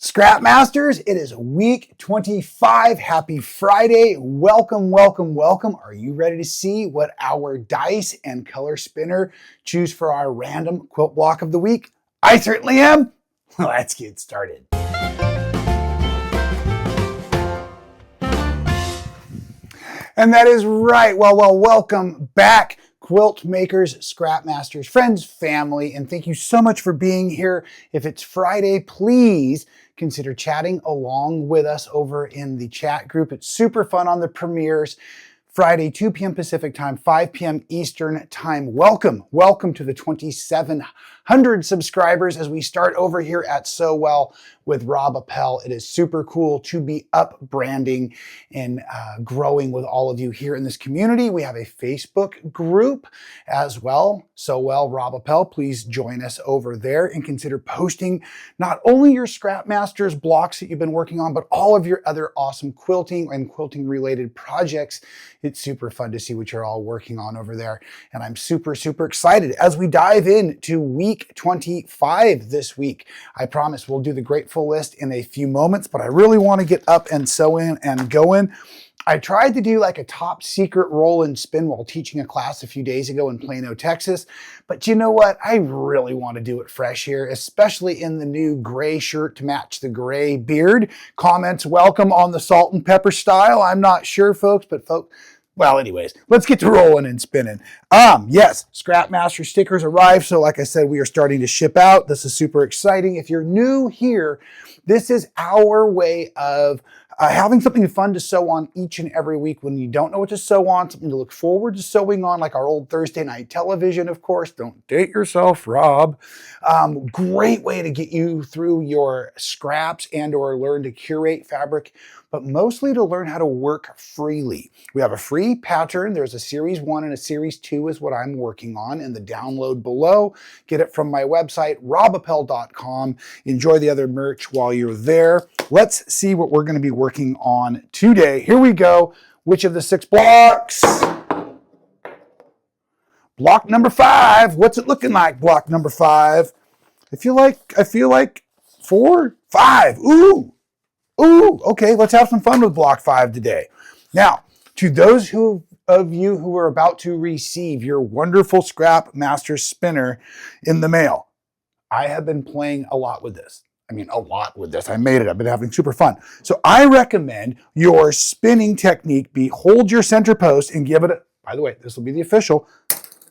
Scrap Masters, it is week 25. Happy Friday. Welcome, welcome, welcome. Are you ready to see what our dice and color spinner choose for our random quilt block of the week? I certainly am. Let's get started. And that is right. Well, welcome back, quilt makers, scrap masters, friends, family, and thank you so much for being here. If it's Friday, please consider chatting along with us over in the chat group. It's super fun on the premieres. Friday, 2 p.m. Pacific time, 5 p.m. Eastern time. Welcome to the 2,700 subscribers as we start over here at So Well with Rob Appell. It is super cool to be up branding and growing with all of you here in this community. We have a Facebook group as well. So Well, Rob Appell, please join us over there and consider posting not only your Scrap Masters blocks that you've been working on, but all of your other awesome quilting and quilting related projects. It's super fun to see what you're all working on over there. And I'm super excited as we dive into week 25 this week. I promise we'll do the grateful list in a few moments, but I really want to get up and sew in and going. I tried to do like a top secret roll and spin while teaching a class a few days ago in Plano, Texas. But you know what? I really want to do it fresh here, especially in the new gray shirt to match the gray beard. Comments welcome on the salt and pepper style. I'm not sure, folks, but well, anyways, let's get to rolling and spinning. Yes, Scrap Master stickers arrived. So like I said, we are starting to ship out. This is super exciting. If you're new here, this is our way of having something fun to sew on each and every week when you don't know what to sew on, something to look forward to sewing on, like our old Thursday night television, of course. Don't date yourself, Rob. Great way to get you through your scraps and or learn to curate fabric, but mostly to learn how to work freely. We have a free pattern. There's a series 1 and a series 2 is what I'm working on in the download below. Get it from my website, robappell.com. Enjoy the other merch while you're there. Let's see what we're going to be working on today. Here we go. Which of the 6 blocks? Block number 5. What's it looking like, block number 5? I feel like 4, 5. Ooh, okay, let's have some fun with block 5 today. Now, to those of you who are about to receive your wonderful Scrap Master spinner in the mail, I have been playing a lot with this. I made it. I've been having super fun. So I recommend your spinning technique be hold your center post and give it a, by the way, this will be the official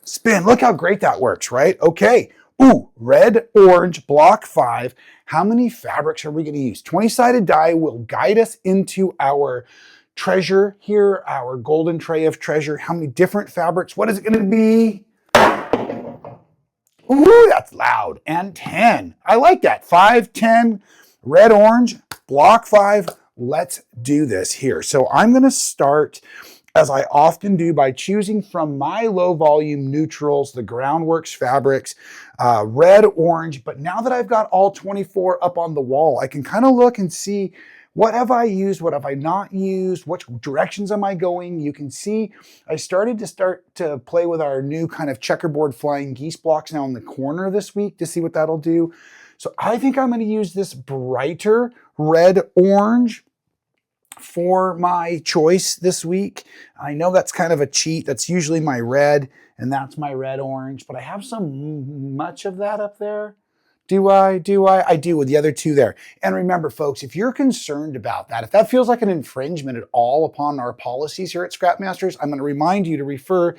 spin. Look how great that works, right? Okay. Ooh, red, orange, block 5. How many fabrics are we going to use? 20-sided die will guide us into our treasure here, our golden tray of treasure. How many different fabrics? What is it going to be? Ooh, that's loud. And 10. I like that. 5, 10, red, orange, block 5. Let's do this here. So I'm going to start, as I often do, by choosing from my low volume neutrals, the Groundworks fabrics, red, orange. But now that I've got all 24 up on the wall, I can kind of look and see what have I used, what have I not used, which directions am I going? You can see I started to play with our new kind of checkerboard flying geese blocks now in the corner this week to see what that'll do. So I think I'm going to use this brighter red orange for my choice this week. I know that's kind of a cheat. That's usually my red, and that's my red orange, but I have so much of that up there. Do I? I do with the other 2 there. And remember, folks, if you're concerned about that, if that feels like an infringement at all upon our policies here at Scrap Masters, I'm going to remind you to refer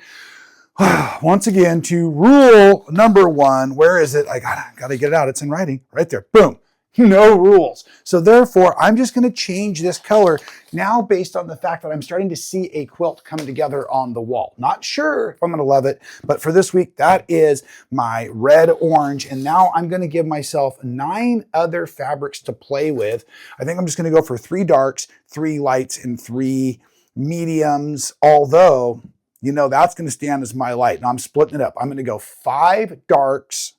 once again to rule number 1. Where is it? I gotta get it out. It's in writing right there. Boom. No rules. So therefore, I'm just going to change this color now based on the fact that I'm starting to see a quilt come together on the wall. Not sure if I'm going to love it, but for this week, that is my red orange. And now I'm going to give myself 9 other fabrics to play with. I think I'm just going to go for 3 darks, 3 lights, and 3 mediums. Although, you know, that's going to stand as my light. Now I'm splitting it up. I'm going to go 5 darks,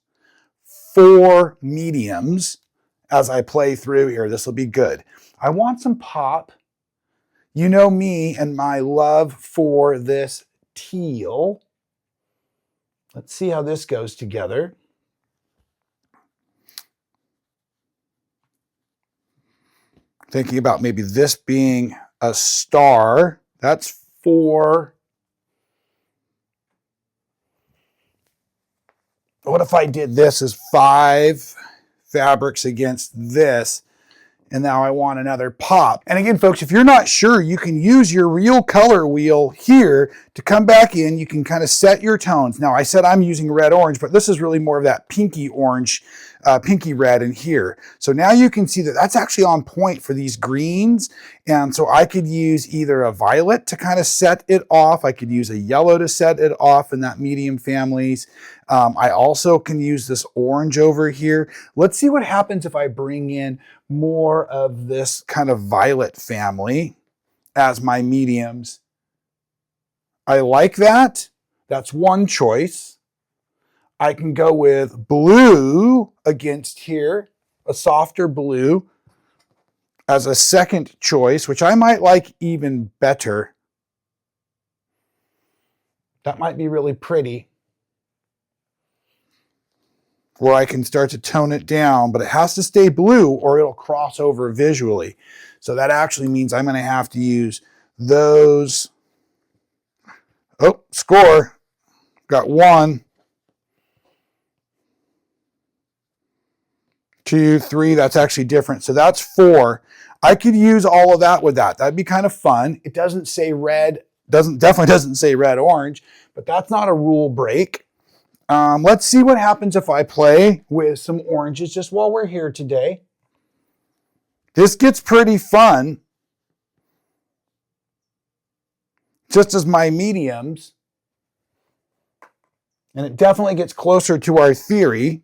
4 mediums. As I play through here, this will be good. I want some pop. You know me and my love for this teal. Let's see how this goes together. Thinking about maybe this being a star. That's 4. What if I did this as 5 fabrics against this? And now I want another pop. And again, folks, if you're not sure, you can use your real color wheel here to come back in. You can kind of set your tones. Now, I said I'm using red-orange, but this is really more of that pinky orange, pinky red in here. So now you can see that that's actually on point for these greens. And so I could use either a violet to kind of set it off. I could use a yellow to set it off in that medium families. I also can use this orange over here. Let's see what happens if I bring in more of this kind of violet family as my mediums. I like that. That's one choice. I can go with blue against here, a softer blue, as a second choice, which I might like even better. That might be really pretty. Where I can start to tone it down, but it has to stay blue or it'll cross over visually. So that actually means I'm going to have to use those. Oh, score. Got 1, 2, 3. That's actually different. So that's 4. I could use all of that with that. That'd be kind of fun. It doesn't say red, definitely doesn't say red orange, but that's not a rule break. Let's see what happens if I play with some oranges just while we're here today. This gets pretty fun. Just as my mediums. And it definitely gets closer to our theory.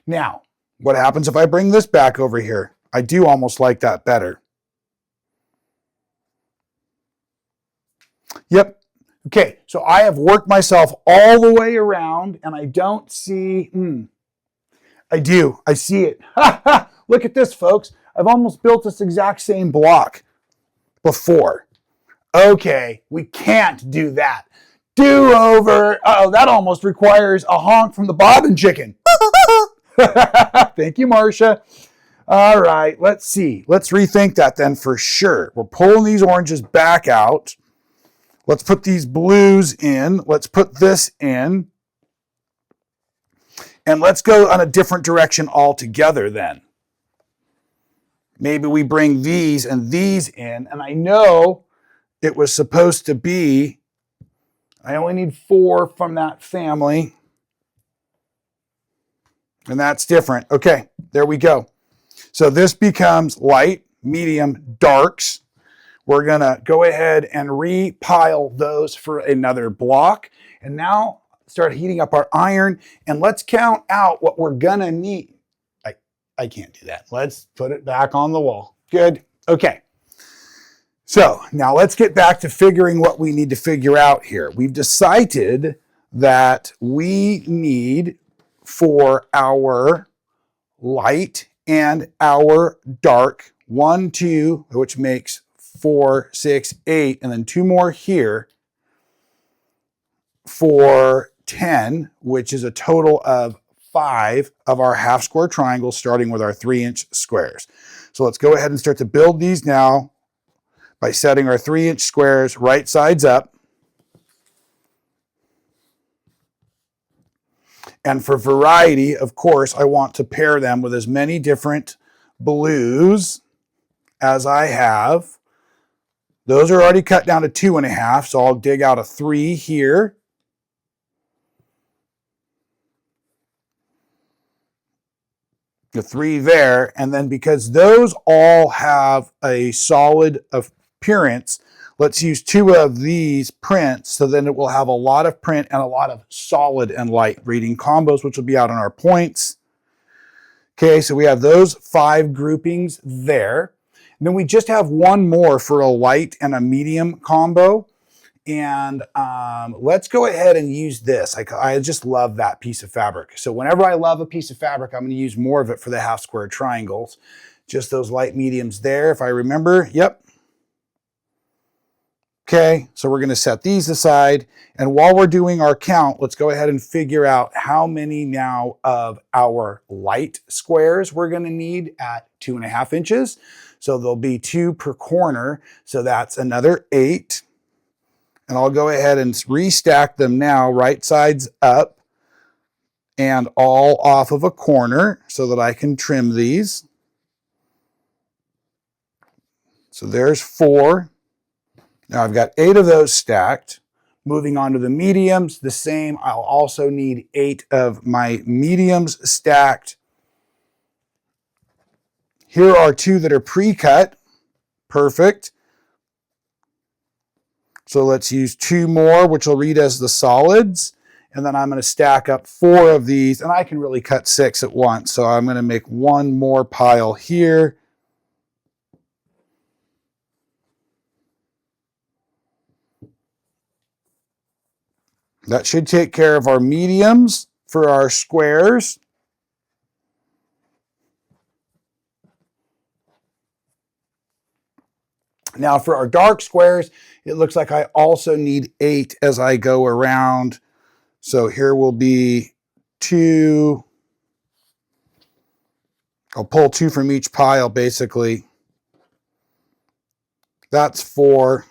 Now, what happens if I bring this back over here? I do almost like that better. Yep. Okay, so I have worked myself all the way around and I don't see, I do, I see it. Look at this, folks. I've almost built this exact same block before. Okay, we can't do that. Do over. Uh-oh, that almost requires a honk from the bobbin chicken. Thank you, Marcia. All right, let's see. Let's rethink that then for sure. We're pulling these oranges back out. Let's put these blues in. Let's put this in. And let's go on a different direction altogether then. Maybe we bring these and these in. And I know it was supposed to be, I only need 4 from that family. And that's different. Okay, there we go. So this becomes light, medium, darks. We're going to go ahead and repile those for another block. And now start heating up our iron. And let's count out what we're going to need. I can't do that. Let's put it back on the wall. Good. Okay. So now let's get back to figuring what we need to figure out here. We've decided that we need for our light and our dark 1, 2, which makes 4, 6, 8, and then 2 more here for 10, which is a total of 5 of our half square triangles, starting with our 3-inch squares. So let's go ahead and start to build these now by setting our 3-inch squares right sides up. And for variety, of course, I want to pair them with as many different blues as I have. Those are already cut down to 2.5, so I'll dig out a 3 here. The 3 there, and then because those all have a solid appearance, let's use 2 of these prints, so then it will have a lot of print and a lot of solid and light reading combos, which will be out on our points. Okay, so we have those 5 groupings there. And then we just have 1 more for a light and a medium combo. And let's go ahead and use this. I just love that piece of fabric. So whenever I love a piece of fabric, I'm going to use more of it for the half square triangles. Just those light mediums there, if I remember. Yep. Okay, so we're going to set these aside. And while we're doing our count, let's go ahead and figure out how many now of our light squares we're going to need at 2.5 inches. So there'll be 2 per corner. So that's another 8. And I'll go ahead and restack them now, right sides up and all off of a corner so that I can trim these. So there's 4. Now I've got 8 of those stacked. Moving on to the mediums, the same. I'll also need 8 of my mediums stacked. Here are 2 that are pre-cut. Perfect. So let's use 2 more, which will read as the solids. And then I'm going to stack up 4 of these, and I can really cut 6 at once. So I'm going to make 1 more pile here. That should take care of our mediums for our squares. Now for our dark squares, it looks like I also need 8 as I go around. So here will be 2. I'll pull 2 from each pile basically. That's 4.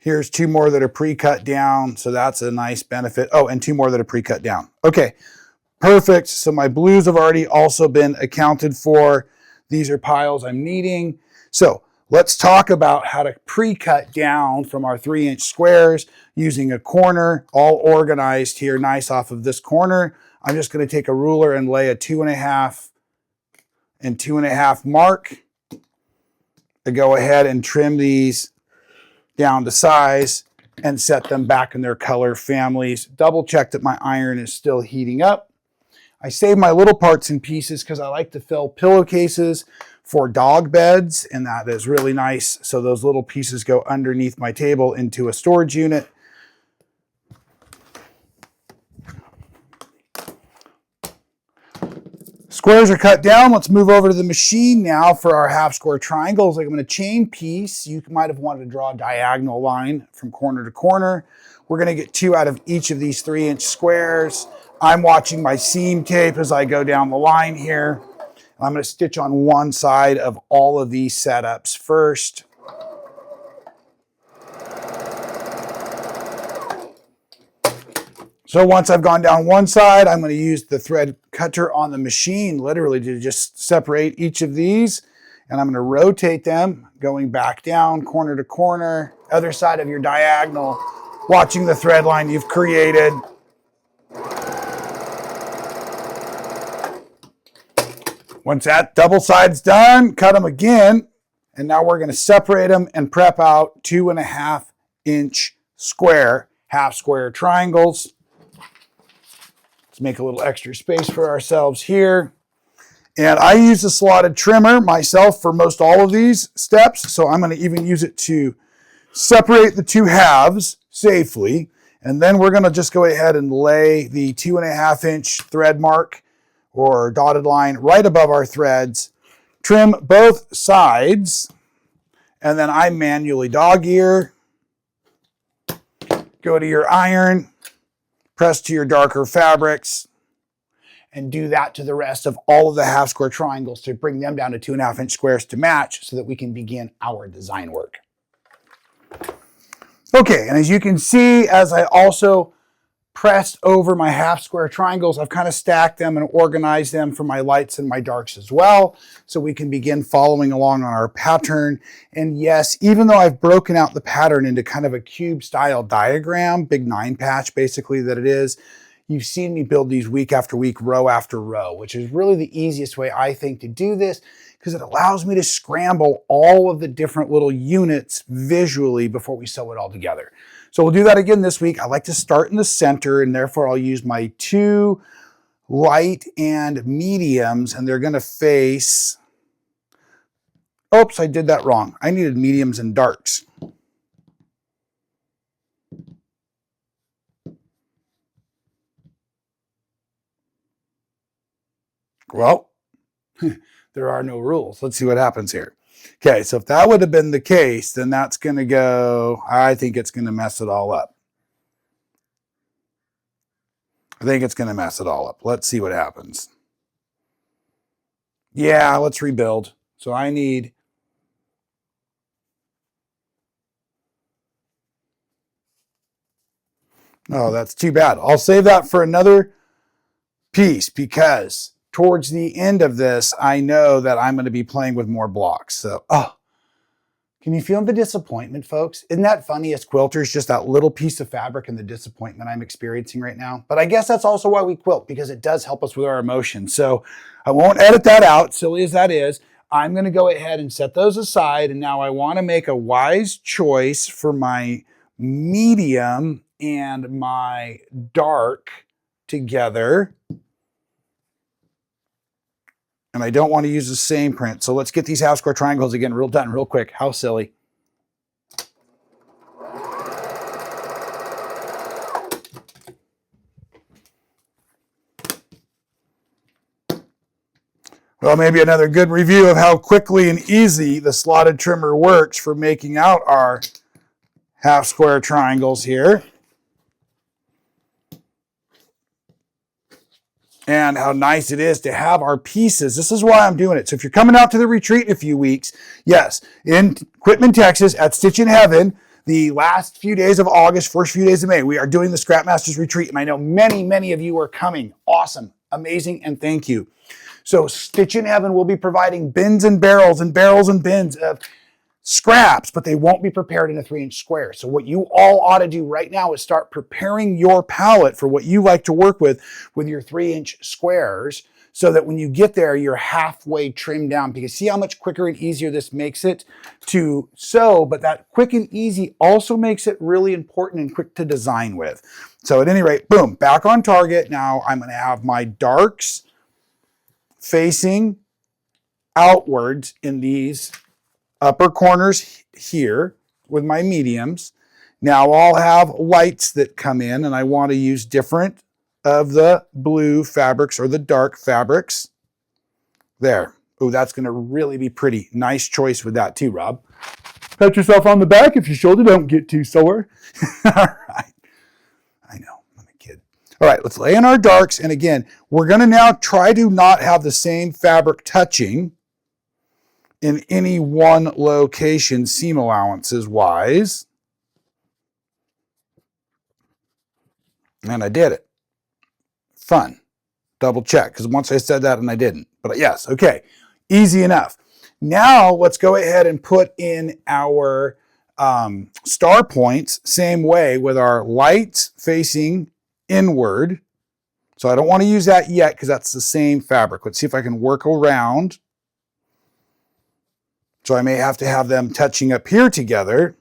Here's 2 more that are pre-cut down, so that's a nice benefit. Oh, and 2 more that are pre-cut down. Okay, perfect. So my blues have already also been accounted for. These are piles I'm needing. So let's talk about how to pre-cut down from our 3-inch squares using a corner, all organized here, nice off of this corner. I'm just going to take a ruler and lay a 2.5 and 2.5 mark. To go ahead and trim these down to size and set them back in their color families. Double check that my iron is still heating up. I save my little parts and pieces because I like to fill pillowcases for dog beds, and that is really nice. So those little pieces go underneath my table into a storage unit. Squares are cut down. Let's move over to the machine now for our half square triangles. I'm going to chain piece. You might have wanted to draw a diagonal line from corner to corner. We're going to get 2 out of each of these 3-inch squares. I'm watching my seam tape as I go down the line here. I'm going to stitch on one side of all of these setups first. So once I've gone down one side, I'm going to use the thread cutter on the machine literally to just separate each of these. And I'm going to rotate them, going back down corner to corner, other side of your diagonal, watching the thread line you've created. Once that double side's done, cut them again. And now we're going to separate them and prep out 2.5-inch square, half square triangles. Let's make a little extra space for ourselves here. And I use a slotted trimmer myself for most all of these steps. So I'm going to even use it to separate the 2 halves safely. And then we're going to just go ahead and lay the 2.5-inch thread mark or dotted line right above our threads. Trim both sides. And then I manually dog ear. Go to your iron. Press to your darker fabrics, and do that to the rest of all of the half square triangles to bring them down to 2.5-inch squares to match so that we can begin our design work. Okay, and as you can see, as I also pressed over my half square triangles, I've kind of stacked them and organized them for my lights and my darks as well, so we can begin following along on our pattern. And yes, even though I've broken out the pattern into kind of a cube style diagram, big 9 patch basically that it is, you've seen me build these week after week, row after row, which is really the easiest way I think to do this because it allows me to scramble all of the different little units visually before we sew it all together. So we'll do that again this week. I like to start in the center, and therefore I'll use my 2 light and mediums, and they're going to face... Oops, I did that wrong. I needed mediums and darks. Well, there are no rules. Let's see what happens here. Okay, so if that would have been the case, then that's going to go, I think it's going to mess it all up. I think it's going to mess it all up. Let's see what happens. Yeah, let's rebuild. So I need... Oh, that's too bad. I'll save that for another piece because towards the end of this, I know that I'm going to be playing with more blocks. So, can you feel the disappointment, folks? Isn't that funny as quilters, just that little piece of fabric and the disappointment I'm experiencing right now? But I guess that's also why we quilt, because it does help us with our emotions. So I won't edit that out, silly as that is. I'm going to go ahead and set those aside. And now I want to make a wise choice for my medium and my dark together. And I don't want to use the same print. So let's get these half square triangles again done real quick. How silly. Well, maybe another good review of how quickly and easy the slotted trimmer works for making out our half square triangles here. And how nice it is to have our pieces. This is why I'm doing it. So if you're coming out to the retreat in a few weeks, yes, in Quitman, Texas at Stitch in Heaven, the last few days of August, first few days of May, we are doing the Scrap Masters retreat. And I know many, many of you are coming. Awesome, amazing, and thank you. So Stitch in Heaven will be providing bins and barrels and bins of scraps, but they won't be prepared in a 3-inch square. So what you all ought to do right now is start preparing your palette for what you like to work with your 3-inch squares, so that when you get there, you're halfway trimmed down, because see how much quicker and easier this makes it to sew, but that quick and easy also makes it really important and quick to design with. So at any rate, boom, back on target. Now I'm going to have my darks facing outwards in these upper corners here with my mediums. Now I'll have lights that come in, and I want to use different of the blue fabrics or the dark fabrics. There. Oh, that's going to really be pretty. Nice choice with that too, Rob. Pat yourself on the back if your shoulder don't get too sore. All right. I know, I'm a kid. All right, let's lay in our darks. And again, we're going to now try to not have the same fabric touching in any one location, seam allowances wise. And I did it. Fun. Double check, because once I said that and I didn't. But yes, okay. Easy enough. Now let's go ahead and put in our star points, same way with our lights facing inward. So I don't want to use that yet because that's the same fabric. Let's see if I can work around. So I may have to have them touching up here together.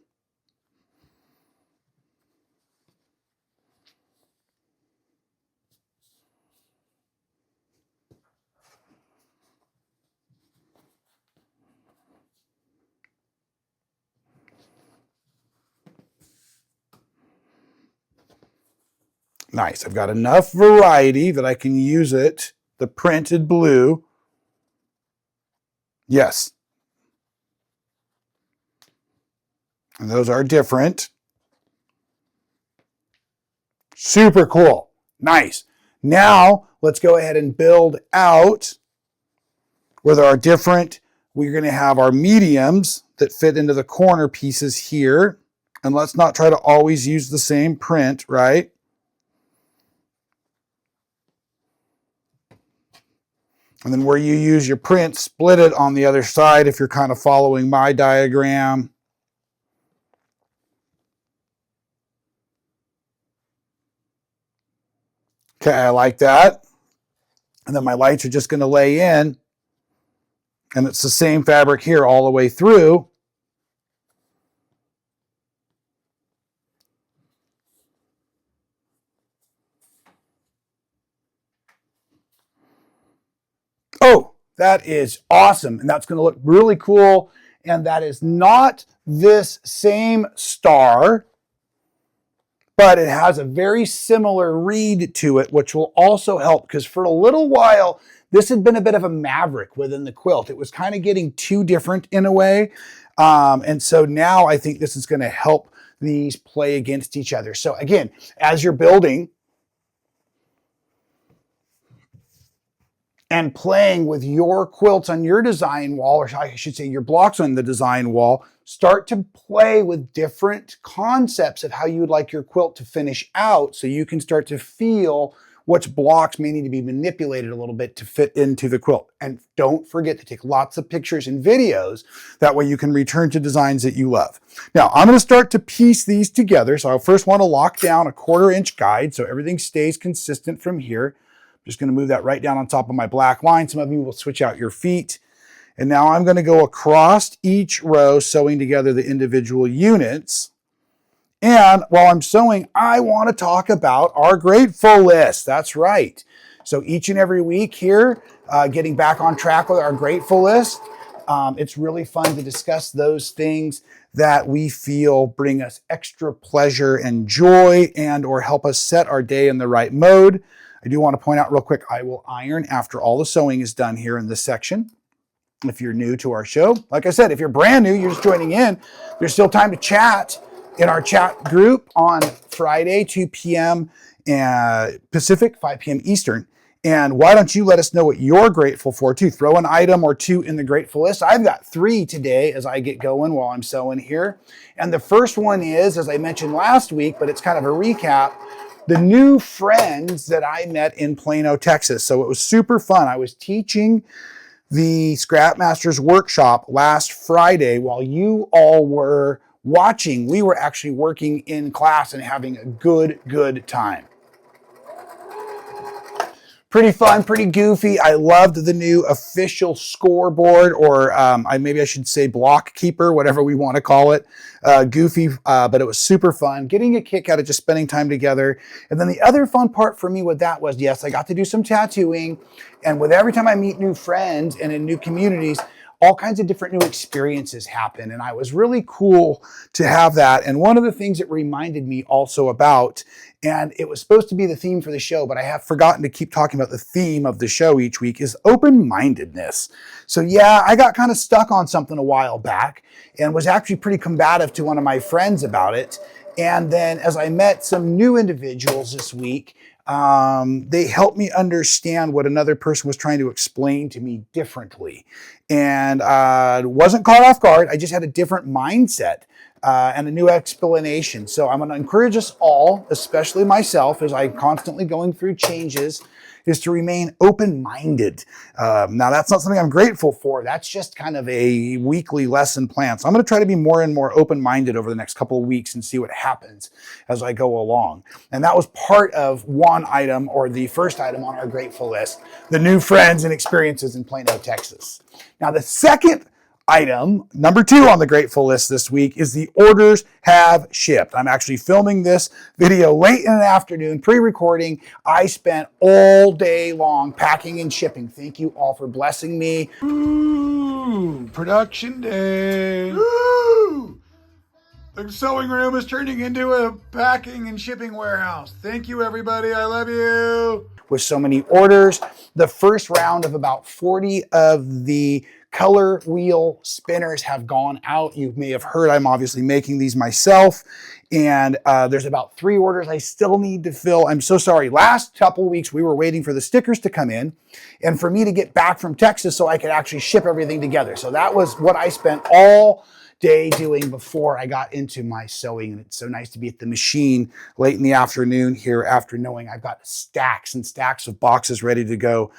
Nice. I've got enough variety that I can use it. The printed blue. Yes. And those are different. Super cool. Nice. Now let's go ahead and build out with our different, we're going to have our mediums that fit into the corner pieces here. And let's not try to always use the same print, right? And then where you use your print, split it on the other side if you're kind of following my diagram. Okay, I like that. And then my lights are just going to lay in. And it's the same fabric here all the way through. Oh, that is awesome. And that's going to look really cool. And that is not this same star, but it has a very similar reed to it, which will also help, because for a little while, this had been a bit of a maverick within the quilt. It was kind of getting too different in a way. And so now I think this is going to help these play against each other. So again, as you're building and playing with your quilts on your design wall, or I should say your blocks on the design wall, start to play with different concepts of how you would like your quilt to finish out, so you can start to feel which blocks may need to be manipulated a little bit to fit into the quilt. And don't forget to take lots of pictures and videos. That way you can return to designs that you love. Now, I'm going to start to piece these together. So I first want to lock down a 1/4 inch guide so everything stays consistent from here. I'm just going to move that right down on top of my black line. Some of you will switch out your feet. And now I'm going to go across each row, sewing together the individual units. And while I'm sewing, I want to talk about our grateful list. That's right. So each and every week here, getting back on track with our grateful list. It's really fun to discuss those things that we feel bring us extra pleasure and joy, and or help us set our day in the right mode. I do want to point out real quick, I will iron after all the sewing is done here in this section. If you're new to our show, like I said, if you're brand new, you're just joining in, there's still time to chat in our chat group on Friday, 2 p.m. Pacific, 5 p.m. Eastern. And why don't you let us know what you're grateful for too? Throw an item or two in the grateful list. I've got 3 today as I get going while I'm sewing here. And the first one is, as I mentioned last week, but it's kind of a recap, the new friends that I met in Plano, Texas. So it was super fun. I was teaching the Scrap Masters workshop last Friday while you all were watching. We were actually working in class and having a good time. Pretty fun, pretty goofy. I loved the new official scoreboard, or maybe I should say block keeper, whatever we want to call it. Goofy, but it was super fun. Getting a kick out of just spending time together. And then the other fun part for me with that was, yes, I got to do some tattooing. And with every time I meet new friends and in new communities, all kinds of different new experiences happen. And I was really cool to have that. And one of the things it reminded me also about, and it was supposed to be the theme for the show, but I have forgotten to keep talking about the theme of the show each week, is open-mindedness. So yeah, I got kind of stuck on something a while back and was actually pretty combative to one of my friends about it. And then as I met some new individuals this week, they helped me understand what another person was trying to explain to me differently. And wasn't caught off guard. I just had a different mindset and a new explanation. So I'm going to encourage us all, especially myself, as I'm constantly going through changes, is to remain open-minded. Now, that's not something I'm grateful for. That's just kind of a weekly lesson plan. So I'm going to try to be more and more open-minded over the next couple of weeks and see what happens as I go along. And that was part of one item, or the first item on our grateful list, the new friends and experiences in Plano, Texas. Now, the second item, number 2 on the grateful list this week, is the orders have shipped. I'm actually filming this video late in the afternoon, pre-recording. I spent all day long packing and shipping. Thank you all for blessing me. Ooh, production day. Ooh, the sewing room is turning into a packing and shipping warehouse. Thank you, everybody. I love you. With so many orders, the first round of about 40 of the color wheel spinners have gone out. You may have heard I'm obviously making these myself, and there's about 3 orders I still need to fill. I'm so sorry. Last couple of weeks we were waiting for the stickers to come in and for me to get back from Texas so I could actually ship everything together. So that was what I spent all day doing before I got into my sewing. And it's so nice to be at the machine late in the afternoon here after knowing I've got stacks and stacks of boxes ready to go.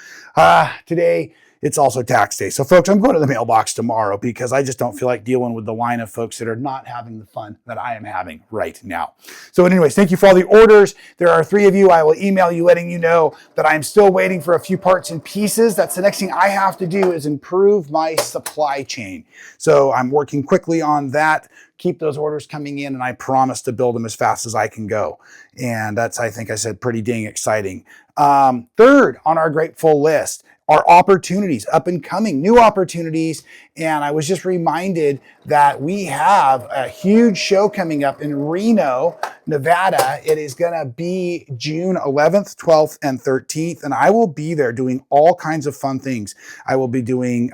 Today, it's also tax day. So folks, I'm going to the mailbox tomorrow because I just don't feel like dealing with the line of folks that are not having the fun that I am having right now. So anyways, thank you for all the orders. There are 3 of you. I will email you letting you know that I'm still waiting for a few parts and pieces. That's the next thing I have to do, is improve my supply chain. So I'm working quickly on that keep those orders coming in, and I promise to build them as fast as I can go. And that's, I think I said, pretty dang exciting. Third on our grateful list are opportunities, up and coming, new opportunities. And I was just reminded that we have a huge show coming up in Reno, Nevada. It is going to be June 11th, 12th, and 13th. And I will be there doing all kinds of fun things. I will be doing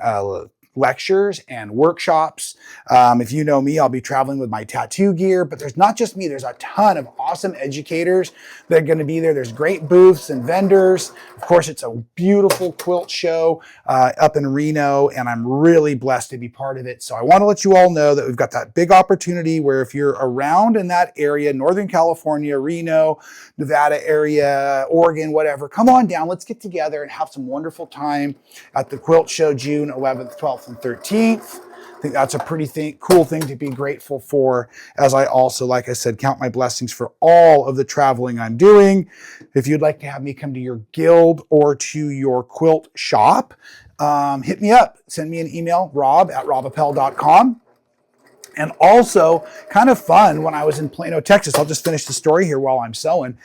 lectures and workshops. If you know me, I'll be traveling with my tattoo gear, but there's not just me. There's a ton of awesome educators that are going to be there. There's great booths and vendors. Of course, it's a beautiful quilt show up in Reno, and I'm really blessed to be part of it. So I want to let you all know that we've got that big opportunity where if you're around in that area, Northern California, Reno, Nevada area, Oregon, whatever, come on down. Let's get together and have some wonderful time at the quilt show June 11th, 12th, and 13th. I think that's a pretty cool thing to be grateful for, as I also, like I said, count my blessings for all of the traveling I'm doing. If you'd like to have me come to your guild or to your quilt shop, hit me up. Send me an email, rob@robappell.com. And also, kind of fun, when I was in Plano, Texas, I'll just finish the story here while I'm sewing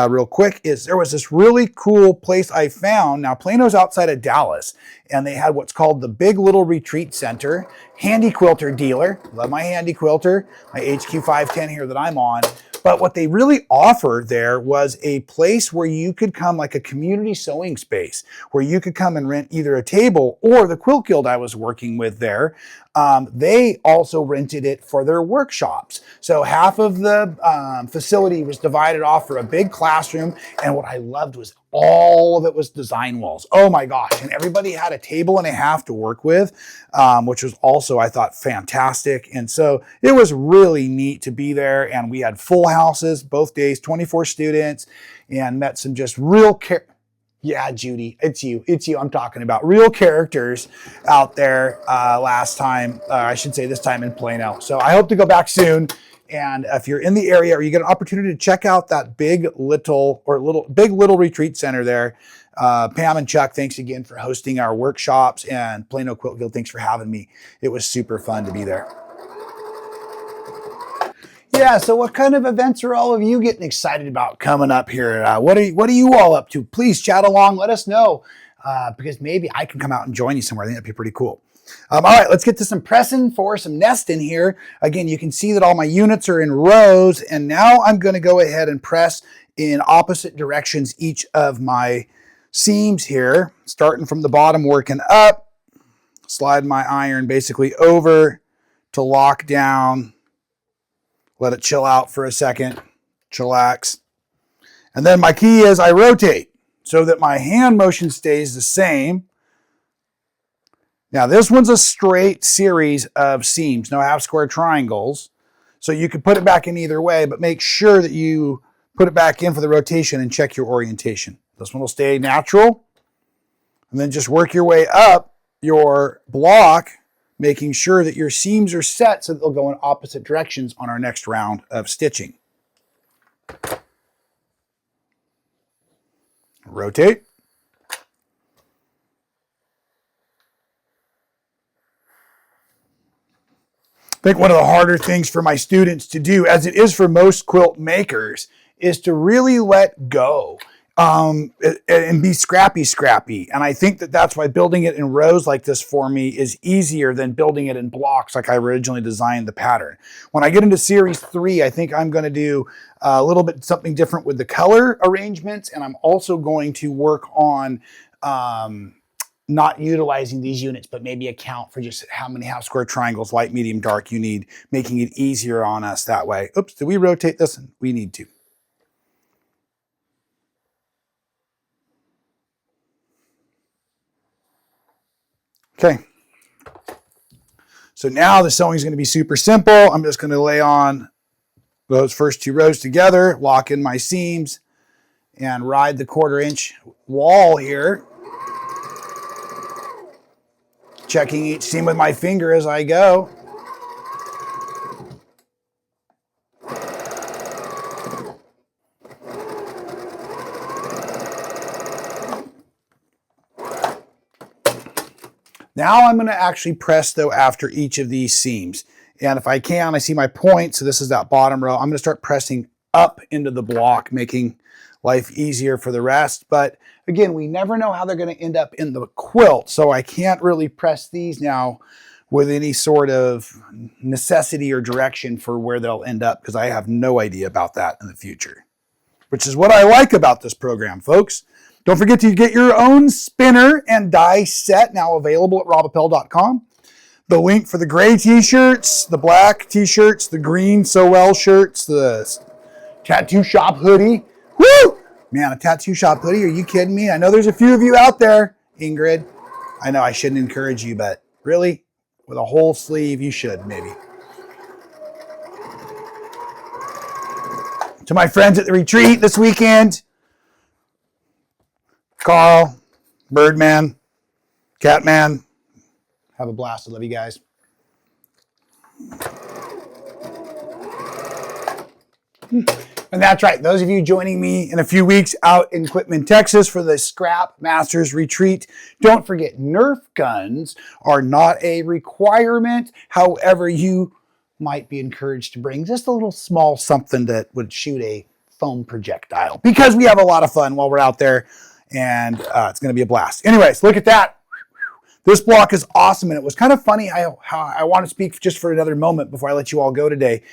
real quick, is there was this really cool place I found. Now, Plano's outside of Dallas, and they had what's called the Big Little Retreat Center, handy quilter dealer. Love my handy quilter, my HQ 510 here that I'm on. But what they really offered there was a place where you could come, like a community sewing space, where you could come and rent either a table or the Quilt Guild I was working with there. They also rented it for their workshops. So half of the facility was divided off for a big classroom. And what I loved was all of it was design walls. Oh my gosh. And everybody had a table and a half to work with, which was also, I thought, fantastic. And so it was really neat to be there. And we had full houses both days, 24 students, and met some just real yeah, Judy, it's you. I'm talking about real characters out there last time, I should say this time in Plano. So I hope to go back soon. And if you're in the area or you get an opportunity to check out that Big Little Retreat Center there, Pam and Chuck, thanks again for hosting our workshops, and Plano Quilt Guild, thanks for having me. It was super fun to be there. Yeah, so what kind of events are all of you getting excited about coming up here? What are you all up to? Please chat along, let us know, because maybe I can come out and join you somewhere. I think that'd be pretty cool. All right, let's get to some pressing for some nesting here. Again, you can see that all my units are in rows, and now I'm going to go ahead and press in opposite directions each of my seams here, starting from the bottom, working up, slide my iron basically over to lock down. Let it chill out for a second, chillax. And then my key is I rotate so that my hand motion stays the same. Now this one's a straight series of seams, no half square triangles. So you can put it back in either way, but make sure that you put it back in for the rotation and check your orientation. This one will stay natural. And then just work your way up your block, making sure that your seams are set so that they'll go in opposite directions on our next round of stitching. Rotate. I think one of the harder things for my students to do, as it is for most quilt makers, is to really let go. And be scrappy. And I think that that's why building it in rows like this for me is easier than building it in blocks like I originally designed the pattern. When I get into series 3, I think I'm going to do a little bit something different with the color arrangements. And I'm also going to work on not utilizing these units, but maybe account for just how many half square triangles, light, medium, dark you need, making it easier on us that way. Oops, did we rotate this? We need to. Okay, so now the sewing is going to be super simple. I'm just going to lay on those first 2 rows together, lock in my seams, and ride the 1/4 inch wall here. Checking each seam with my finger as I go. Now I'm going to actually press though after each of these seams. And if I can, I see my point. So this is that bottom row. I'm going to start pressing up into the block, making life easier for the rest. But again, we never know how they're going to end up in the quilt. So I can't really press these now with any sort of necessity or direction for where they'll end up, because I have no idea about that in the future, which is what I like about this program, folks. Don't forget to get your own spinner and die set, now available at robappell.com. The link for the gray t-shirts, the black t-shirts, the green So Well shirts, the tattoo shop hoodie. Woo! Man, a tattoo shop hoodie, are you kidding me? I know there's a few of you out there, Ingrid. I know I shouldn't encourage you, but really? With a whole sleeve, you should, maybe. To my friends at the retreat this weekend, Carl, Birdman, Catman, have a blast. I love you guys. And that's right. Those of you joining me in a few weeks out in Quitman, Texas for the Scrap Masters Retreat, don't forget Nerf guns are not a requirement. However, you might be encouraged to bring just a little small something that would shoot a foam projectile, because we have a lot of fun while we're out there, and it's going to be a blast. Anyways, look at that. This block is awesome, and it was kind of funny. I want to speak just for another moment before I let you all go today.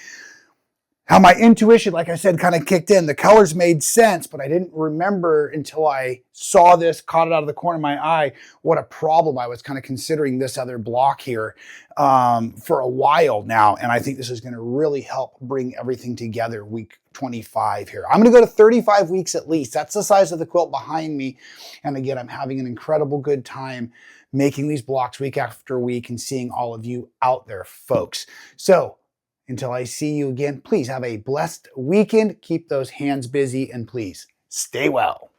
How my intuition, like I said, kind of kicked in. The colors made sense, but I didn't remember until I saw this, caught it out of the corner of my eye, what a problem I was kind of considering this other block here for a while now. And I think this is going to really help bring everything together week 25 here. I'm going to go to 35 weeks at least. That's the size of the quilt behind me. And again, I'm having an incredible good time making these blocks week after week and seeing all of you out there, folks. So, until I see you again, please have a blessed weekend. Keep those hands busy and please stay well.